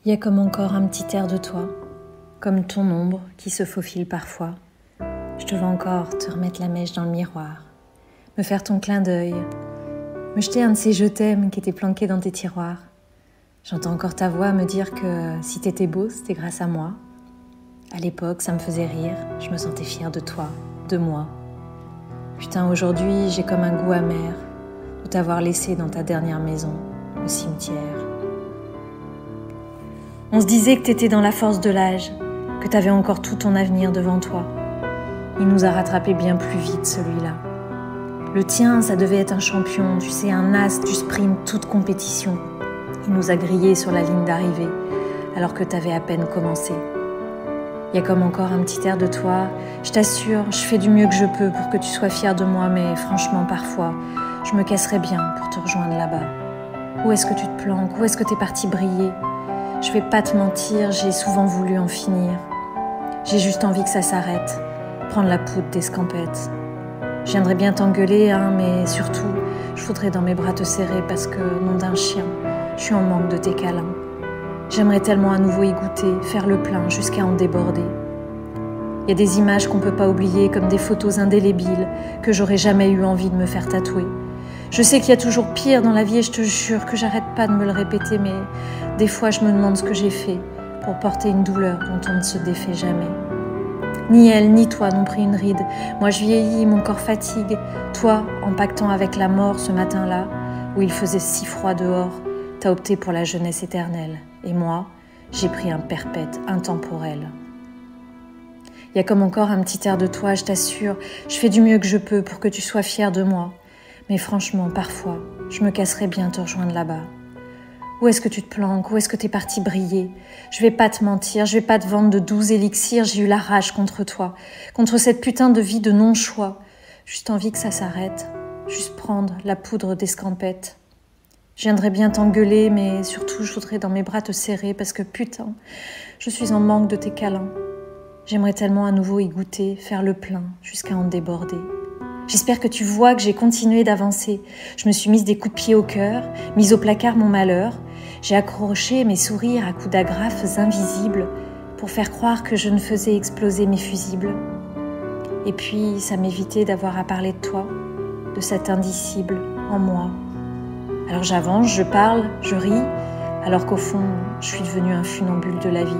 Il y a comme encore un petit air de toi, comme ton ombre qui se faufile parfois. Je te vois encore te remettre la mèche dans le miroir, me faire ton clin d'œil, me jeter un de ces je t'aime qui étaient planqués dans tes tiroirs. J'entends encore ta voix me dire que si t'étais beau, c'était grâce à moi. À l'époque, ça me faisait rire, je me sentais fière de toi, de moi. Putain, aujourd'hui, j'ai comme un goût amer de t'avoir laissé dans ta dernière maison, le cimetière. On se disait que t'étais dans la force de l'âge, que t'avais encore tout ton avenir devant toi. Il nous a rattrapé bien plus vite, celui-là. Le tien, ça devait être un champion, tu sais, un as du sprint, toute compétition. Il nous a grillés sur la ligne d'arrivée, alors que t'avais à peine commencé. Il y a comme encore un petit air de toi. Je t'assure, je fais du mieux que je peux pour que tu sois fière de moi, mais franchement, parfois, je me casserais bien pour te rejoindre là-bas. Où est-ce que tu te planques? Où est-ce que t'es parti briller? Je vais pas te mentir, j'ai souvent voulu en finir. J'ai juste envie que ça s'arrête, prendre la poudre d'escampette. Je viendrais bien t'engueuler, mais surtout, je voudrais dans mes bras te serrer parce que, nom d'un chien, je suis en manque de tes câlins. J'aimerais tellement à nouveau y goûter, faire le plein jusqu'à en déborder. Il y a des images qu'on peut pas oublier, comme des photos indélébiles que j'aurais jamais eu envie de me faire tatouer. Je sais qu'il y a toujours pire dans la vie et je te jure que j'arrête pas de me le répéter, mais des fois je me demande ce que j'ai fait pour porter une douleur dont on ne se défait jamais. Ni elle ni toi n'ont pris une ride. Moi je vieillis, mon corps fatigue. Toi, en pactant avec la mort ce matin-là, où il faisait si froid dehors, t'as opté pour la jeunesse éternelle. Et moi, j'ai pris un perpète intemporel. Il y a comme encore un petit air de toi, je t'assure. Je fais du mieux que je peux pour que tu sois fière de moi. Mais franchement, parfois, je me casserais bien te rejoindre là-bas. Où est-ce que tu te planques? Où est-ce que t'es parti briller? Je vais pas te mentir, je vais pas te vendre de 12 élixirs, j'ai eu la rage contre toi, contre cette putain de vie de non-choix. Juste envie que ça s'arrête, juste prendre la poudre d'escampette. Je viendrais bien t'engueuler, mais surtout je voudrais dans mes bras te serrer parce que putain, je suis en manque de tes câlins. J'aimerais tellement à nouveau y goûter, faire le plein, jusqu'à en déborder. J'espère que tu vois que j'ai continué d'avancer. Je me suis mise des coups de pied au cœur, mise au placard mon malheur. J'ai accroché mes sourires à coups d'agrafes invisibles pour faire croire que je ne faisais exploser mes fusibles. Et puis, ça m'évitait d'avoir à parler de toi, de cet indicible en moi. Alors j'avance, je parle, je ris, alors qu'au fond, je suis devenue un funambule de la vie.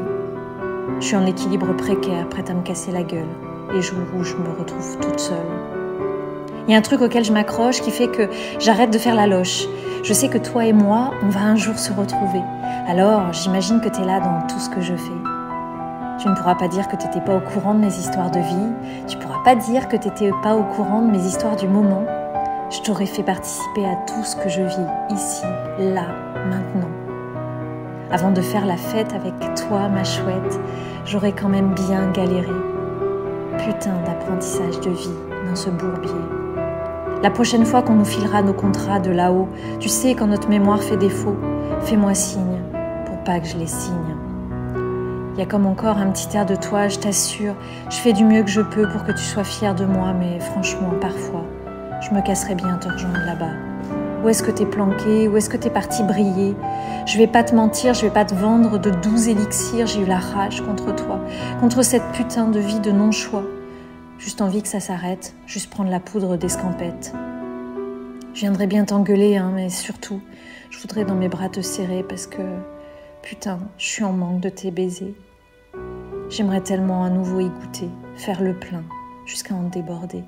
Je suis en équilibre précaire, prête à me casser la gueule, les jours où je me retrouve toute seule. Il y a un truc auquel je m'accroche qui fait que j'arrête de faire la loche. Je sais que toi et moi, on va un jour se retrouver. Alors, j'imagine que t'es là dans tout ce que je fais. Tu ne pourras pas dire que t'étais pas au courant de mes histoires de vie. Tu pourras pas dire que t'étais pas au courant de mes histoires du moment. Je t'aurais fait participer à tout ce que je vis, ici, là, maintenant. Avant de faire la fête avec toi, ma chouette, j'aurais quand même bien galéré. Putain d'apprentissage de vie dans ce bourbier. La prochaine fois qu'on nous filera nos contrats de là-haut, tu sais, quand notre mémoire fait défaut, fais-moi signe pour pas que je les signe. Il y a comme encore un petit air de toi, je t'assure, je fais du mieux que je peux pour que tu sois fière de moi, mais franchement, parfois, je me casserais bien te rejoindre là-bas. Où est-ce que t'es planqué? Où est-ce que t'es parti briller? Je vais pas te mentir, je vais pas te vendre de 12 élixirs, j'ai eu la rage contre toi, contre cette putain de vie de non-choix. Juste envie que ça s'arrête, juste prendre la poudre d'escampette. Je viendrais bien t'engueuler, mais surtout, je voudrais dans mes bras te serrer parce que, putain, je suis en manque de tes baisers. J'aimerais tellement à nouveau y goûter, faire le plein, jusqu'à en déborder.